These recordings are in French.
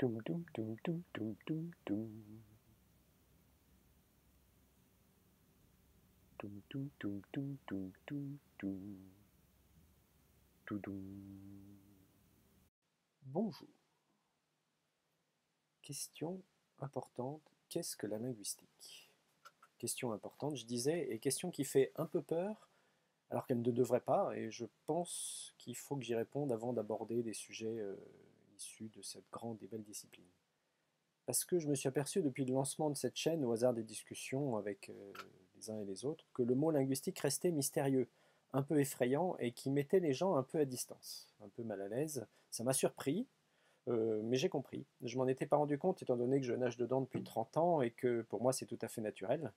Toum, toum, toum, toum, toum, toum, toum. Toum, toum, toum, toum, toum, toum, toum. Toudoum. Bonjour. Question importante, qu'est-ce que la linguistique? Question importante, je disais, et question qui fait un peu peur, alors qu'elle ne devrait pas, et je pense qu'il faut que j'y réponde avant d'aborder des sujets issus de cette grande et belle discipline. Parce que je me suis aperçu depuis le lancement de cette chaîne, au hasard des discussions avec les uns et les autres, que le mot linguistique restait mystérieux, un peu effrayant et qui mettait les gens un peu à distance, un peu mal à l'aise. Ça m'a surpris, mais j'ai compris. Je m'en étais pas rendu compte étant donné que je nage dedans depuis 30 ans et que pour moi c'est tout à fait naturel.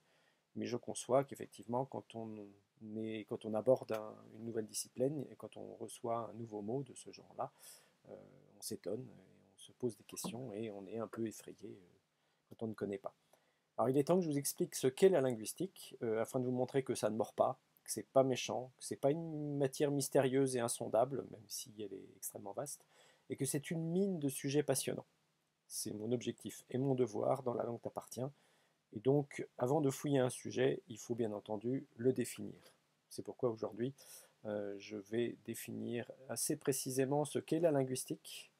Mais je conçois qu'effectivement, quand on aborde une nouvelle discipline et quand on reçoit un nouveau mot de ce genre-là, euh, on s'étonne et on se pose des questions et on est un peu effrayé quand on ne connaît pas. Alors il est temps que je vous explique ce qu'est la linguistique, afin de vous montrer que ça ne mord pas, que c'est pas méchant, que c'est pas une matière mystérieuse et insondable, même si elle est extrêmement vaste, et que c'est une mine de sujets passionnants. C'est mon objectif et mon devoir dans la langue t'appartient. Et donc, avant de fouiller un sujet, il faut bien entendu le définir. C'est pourquoi aujourd'hui, je vais définir assez précisément ce qu'est la linguistique.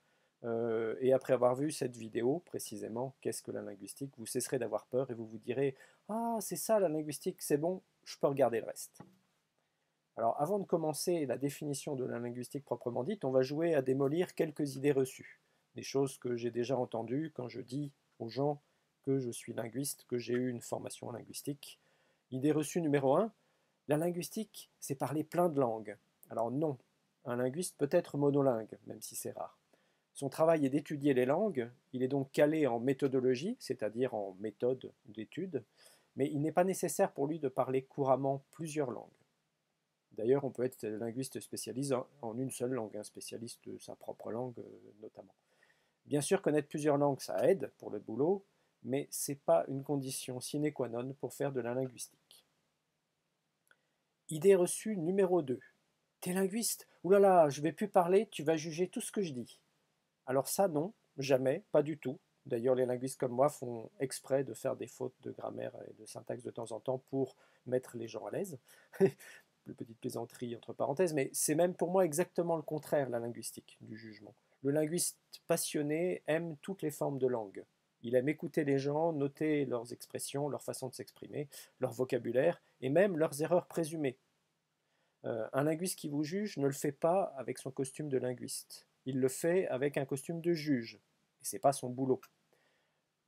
Et après avoir vu cette vidéo, précisément, qu'est-ce que la linguistique, vous cesserez d'avoir peur et vous vous direz « Ah, c'est ça la linguistique, c'est bon, je peux regarder le reste ». Alors, avant de commencer la définition de la linguistique proprement dite, on va jouer à démolir quelques idées reçues. Des choses que j'ai déjà entendues quand je dis aux gens que je suis linguiste, que j'ai eu une formation en linguistique. Idée reçue numéro 1, la linguistique, c'est parler plein de langues. Alors non, un linguiste peut être monolingue, même si c'est rare. Son travail est d'étudier les langues, il est donc calé en méthodologie, c'est-à-dire en méthode d'étude, mais il n'est pas nécessaire pour lui de parler couramment plusieurs langues. D'ailleurs, on peut être linguiste spécialiste en une seule langue, un spécialiste de sa propre langue notamment. Bien sûr, connaître plusieurs langues, ça aide pour le boulot, mais ce n'est pas une condition sine qua non pour faire de la linguistique. Idée reçue numéro 2. T'es linguiste? Ouh là là, je vais plus parler, tu vas juger tout ce que je dis. Alors ça, non, jamais, pas du tout. D'ailleurs, les linguistes comme moi font exprès de faire des fautes de grammaire et de syntaxe de temps en temps pour mettre les gens à l'aise. Une petite plaisanterie entre parenthèses, mais c'est même pour moi exactement le contraire, la linguistique, du jugement. Le linguiste passionné aime toutes les formes de langue. Il aime écouter les gens, noter leurs expressions, leur façon de s'exprimer, leur vocabulaire et même leurs erreurs présumées. Un linguiste qui vous juge ne le fait pas avec son costume de linguiste. Il le fait avec un costume de juge. Et ce n'est pas son boulot.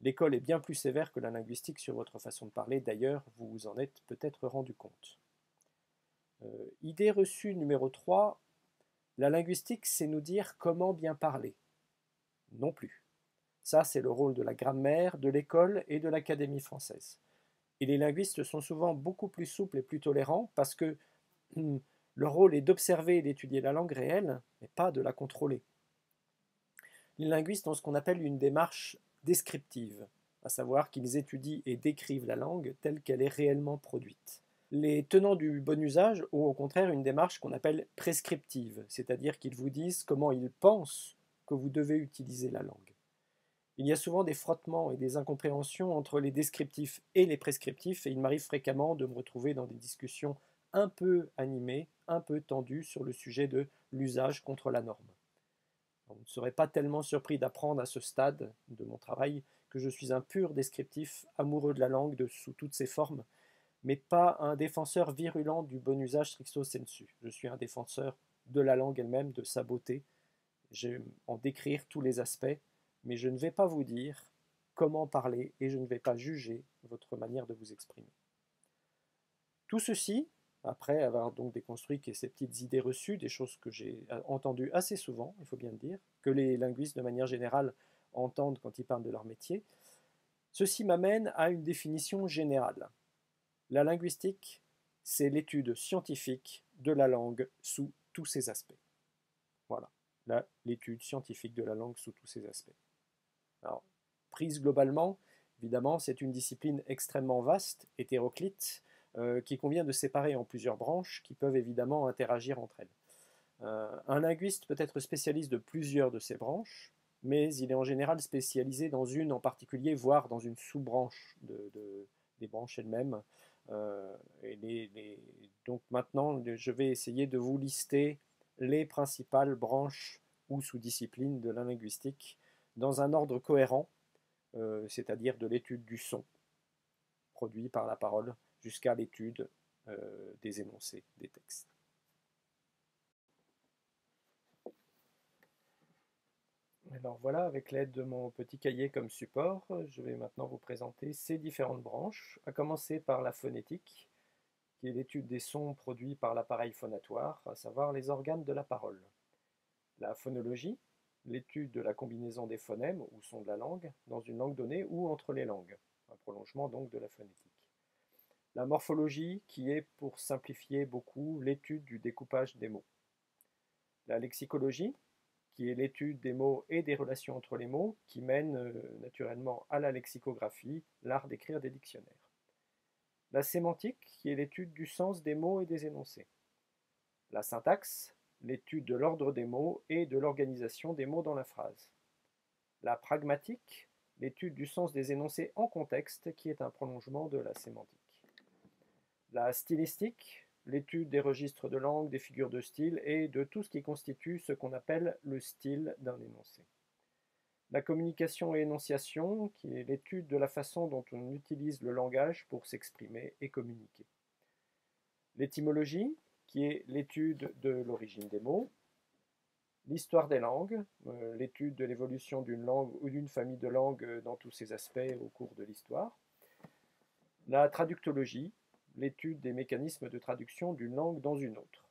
L'école est bien plus sévère que la linguistique sur votre façon de parler. D'ailleurs, vous vous en êtes peut-être rendu compte. Idée reçue numéro 3. La linguistique, c'est nous dire comment bien parler. Non plus. Ça, c'est le rôle de la grammaire, de l'école et de l'Académie française. Et les linguistes sont souvent beaucoup plus souples et plus tolérants parce que leur rôle est d'observer et d'étudier la langue réelle, mais pas de la contrôler. Les linguistes ont ce qu'on appelle une démarche descriptive, à savoir qu'ils étudient et décrivent la langue telle qu'elle est réellement produite. Les tenants du bon usage ont au contraire une démarche qu'on appelle prescriptive, c'est-à-dire qu'ils vous disent comment ils pensent que vous devez utiliser la langue. Il y a souvent des frottements et des incompréhensions entre les descriptifs et les prescriptifs, et il m'arrive fréquemment de me retrouver dans des discussions un peu animées, un peu tendues sur le sujet de l'usage contre la norme. On ne serait pas tellement surpris d'apprendre à ce stade de mon travail que je suis un pur descriptif, amoureux de la langue sous toutes ses formes, mais pas un défenseur virulent du bon usage stricto sensu. Je suis un défenseur de la langue elle-même, de sa beauté. J'aime en décrire tous les aspects, mais je ne vais pas vous dire comment parler et je ne vais pas juger votre manière de vous exprimer. Tout ceci, après avoir donc déconstruit ces petites idées reçues, des choses que j'ai entendues assez souvent, il faut bien le dire, que les linguistes de manière générale entendent quand ils parlent de leur métier, ceci m'amène à une définition générale. La linguistique, c'est l'étude scientifique de la langue sous tous ses aspects. Voilà, l'étude scientifique de la langue sous tous ses aspects. Alors, prise globalement, évidemment, c'est une discipline extrêmement vaste, hétéroclite, qu'il convient de séparer en plusieurs branches qui peuvent évidemment interagir entre elles. Un linguiste peut être spécialiste de plusieurs de ces branches, mais il est en général spécialisé dans une en particulier, voire dans une sous-branche des branches elles-mêmes. Donc maintenant, je vais essayer de vous lister les principales branches ou sous-disciplines de la linguistique dans un ordre cohérent, c'est-à-dire de l'étude du son produit par la parole jusqu'à l'étude des énoncés des textes. Alors voilà, avec l'aide de mon petit cahier comme support, je vais maintenant vous présenter ces différentes branches, à commencer par la phonétique, qui est l'étude des sons produits par l'appareil phonatoire, à savoir les organes de la parole. La phonologie, l'étude de la combinaison des phonèmes ou sons de la langue dans une langue donnée ou entre les langues, un prolongement donc de la phonétique. La morphologie, qui est, pour simplifier beaucoup, l'étude du découpage des mots. La lexicologie, qui est l'étude des mots et des relations entre les mots, qui mène naturellement à la lexicographie, l'art d'écrire des dictionnaires. La sémantique, qui est l'étude du sens des mots et des énoncés. La syntaxe, l'étude de l'ordre des mots et de l'organisation des mots dans la phrase. La pragmatique, l'étude du sens des énoncés en contexte, qui est un prolongement de la sémantique. La stylistique, l'étude des registres de langue, des figures de style et de tout ce qui constitue ce qu'on appelle le style d'un énoncé. La communication et énonciation, qui est l'étude de la façon dont on utilise le langage pour s'exprimer et communiquer. L'étymologie, qui est l'étude de l'origine des mots. L'histoire des langues, l'étude de l'évolution d'une langue ou d'une famille de langues dans tous ses aspects au cours de l'histoire. La traductologie, l'étude des mécanismes de traduction d'une langue dans une autre.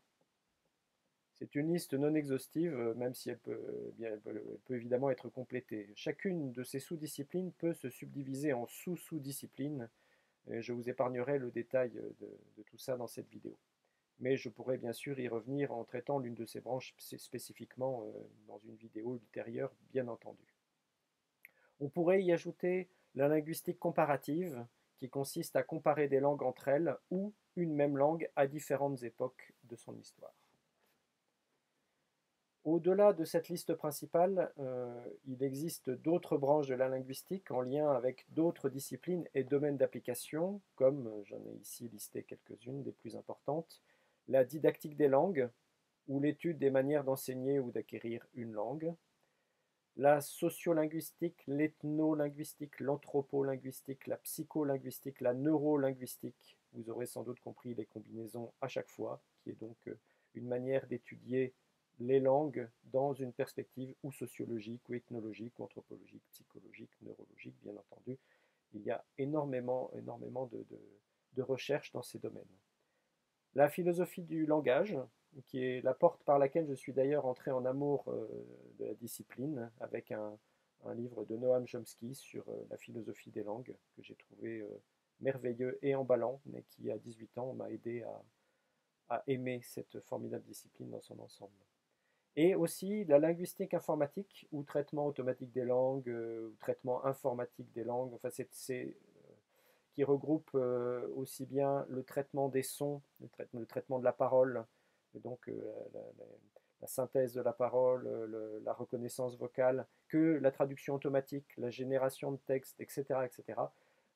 C'est une liste non exhaustive, même si elle peut évidemment être complétée. Chacune de ces sous-disciplines peut se subdiviser en sous-sous-disciplines. Je vous épargnerai le détail de tout ça dans cette vidéo. Mais je pourrais bien sûr y revenir en traitant l'une de ces branches spécifiquement dans une vidéo ultérieure, bien entendu. On pourrait y ajouter la linguistique comparative, qui consiste à comparer des langues entre elles ou une même langue à différentes époques de son histoire. Au-delà de cette liste principale, il existe d'autres branches de la linguistique en lien avec d'autres disciplines et domaines d'application, comme j'en ai ici listé quelques-unes des plus importantes, la didactique des langues, ou l'étude des manières d'enseigner ou d'acquérir une langue, la sociolinguistique, l'ethnolinguistique, l'anthropolinguistique, la psycholinguistique, la neurolinguistique. Vous aurez sans doute compris les combinaisons à chaque fois, qui est donc une manière d'étudier les langues dans une perspective ou sociologique, ou ethnologique, ou anthropologique, psychologique, neurologique, bien entendu. Il y a énormément de recherches dans ces domaines. La philosophie du langage, qui est la porte par laquelle je suis d'ailleurs entré en amour de la discipline, avec un livre de Noam Chomsky sur la philosophie des langues, que j'ai trouvé merveilleux et emballant, mais qui à 18 ans m'a aidé à aimer cette formidable discipline dans son ensemble. Et aussi la linguistique informatique, ou traitement automatique des langues, ou traitement informatique des langues, enfin qui regroupe aussi bien le traitement des sons, le traitement de la parole, donc la synthèse de la parole, la reconnaissance vocale, que la traduction automatique, la génération de texte, etc., etc.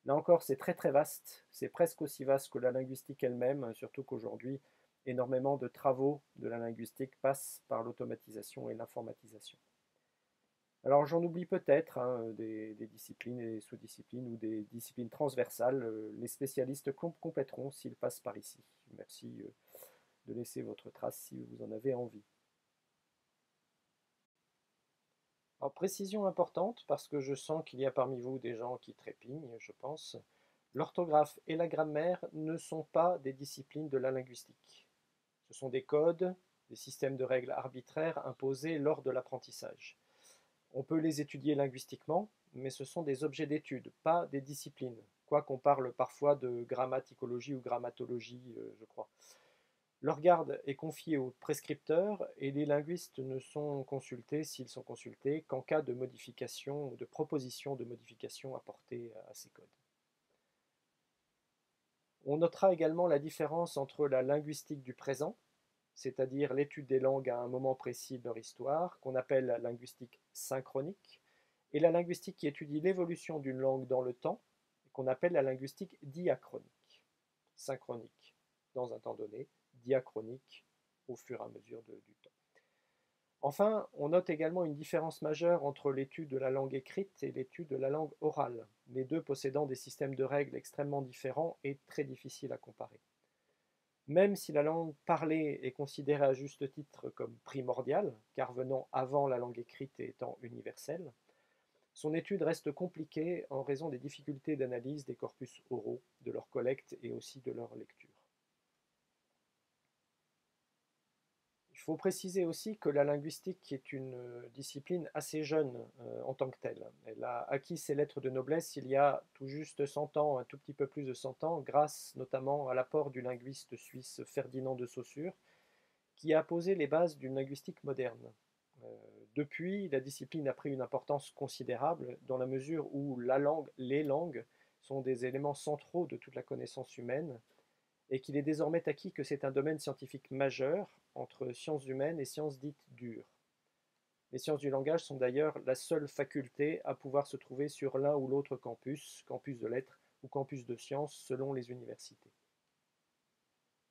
Là encore, c'est très très vaste, c'est presque aussi vaste que la linguistique elle-même, surtout qu'aujourd'hui, énormément de travaux de la linguistique passent par l'automatisation et l'informatisation. Alors j'en oublie peut-être des disciplines et des sous-disciplines ou des disciplines transversales. Les spécialistes compléteront s'ils passent par ici. Merci de laisser votre trace si vous en avez envie. Alors précision importante, parce que je sens qu'il y a parmi vous des gens qui trépignent, je pense. L'orthographe et la grammaire ne sont pas des disciplines de la linguistique. Ce sont des codes, des systèmes de règles arbitraires imposés lors de l'apprentissage. On peut les étudier linguistiquement, mais ce sont des objets d'étude, pas des disciplines, quoiqu'on parle parfois de grammaticologie ou grammatologie, je crois. Leur garde est confiée aux prescripteurs et les linguistes ne sont consultés, s'ils sont consultés, qu'en cas de modification ou de proposition de modification apportée à ces codes. On notera également la différence entre la linguistique du présent, c'est-à-dire l'étude des langues à un moment précis de leur histoire, qu'on appelle la linguistique synchronique, et la linguistique qui étudie l'évolution d'une langue dans le temps, qu'on appelle la linguistique diachronique. Synchronique dans un temps donné, diachronique au fur et à mesure du temps. Enfin, on note également une différence majeure entre l'étude de la langue écrite et l'étude de la langue orale, les deux possédant des systèmes de règles extrêmement différents et très difficiles à comparer. Même si la langue parlée est considérée à juste titre comme primordiale, car venant avant la langue écrite et étant universelle, son étude reste compliquée en raison des difficultés d'analyse des corpus oraux, de leur collecte et aussi de leur lecture. Il faut préciser aussi que la linguistique est une discipline assez jeune en tant que telle. Elle a acquis ses lettres de noblesse il y a tout juste 100 ans, un tout petit peu plus de 100 ans, grâce notamment à l'apport du linguiste suisse Ferdinand de Saussure, qui a posé les bases d'une linguistique moderne. Depuis, la discipline a pris une importance considérable dans la mesure où la langue, les langues sont des éléments centraux de toute la connaissance humaine et qu'il est désormais acquis que c'est un domaine scientifique majeur entre sciences humaines et sciences dites dures. Les sciences du langage sont d'ailleurs la seule faculté à pouvoir se trouver sur l'un ou l'autre campus, campus de lettres ou campus de sciences selon les universités.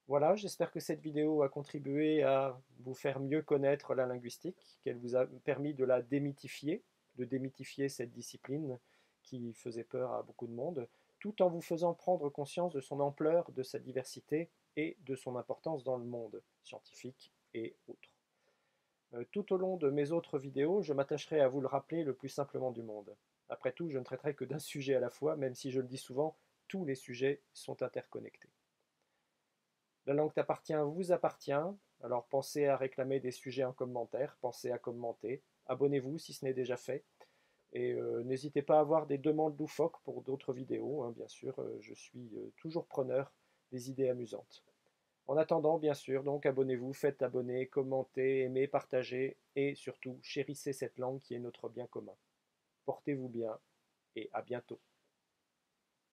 Voilà, j'espère que cette vidéo a contribué à vous faire mieux connaître la linguistique, qu'elle vous a permis de démythifier cette discipline qui faisait peur à beaucoup de monde, tout en vous faisant prendre conscience de son ampleur, de sa diversité et de son importance dans le monde scientifique et autres. Tout au long de mes autres vidéos, je m'attacherai à vous le rappeler le plus simplement du monde. Après tout, je ne traiterai que d'un sujet à la fois, même si je le dis souvent, tous les sujets sont interconnectés. La langue vous appartient, alors pensez à réclamer des sujets en commentaire, pensez à commenter, abonnez-vous si ce n'est déjà fait, et n'hésitez pas à avoir des demandes loufoques pour d'autres vidéos, hein, bien sûr, je suis toujours preneur des idées amusantes. En attendant, bien sûr, donc abonnez-vous, faites abonner, commentez, aimez, partagez, et surtout, chérissez cette langue qui est notre bien commun. Portez-vous bien, et à bientôt.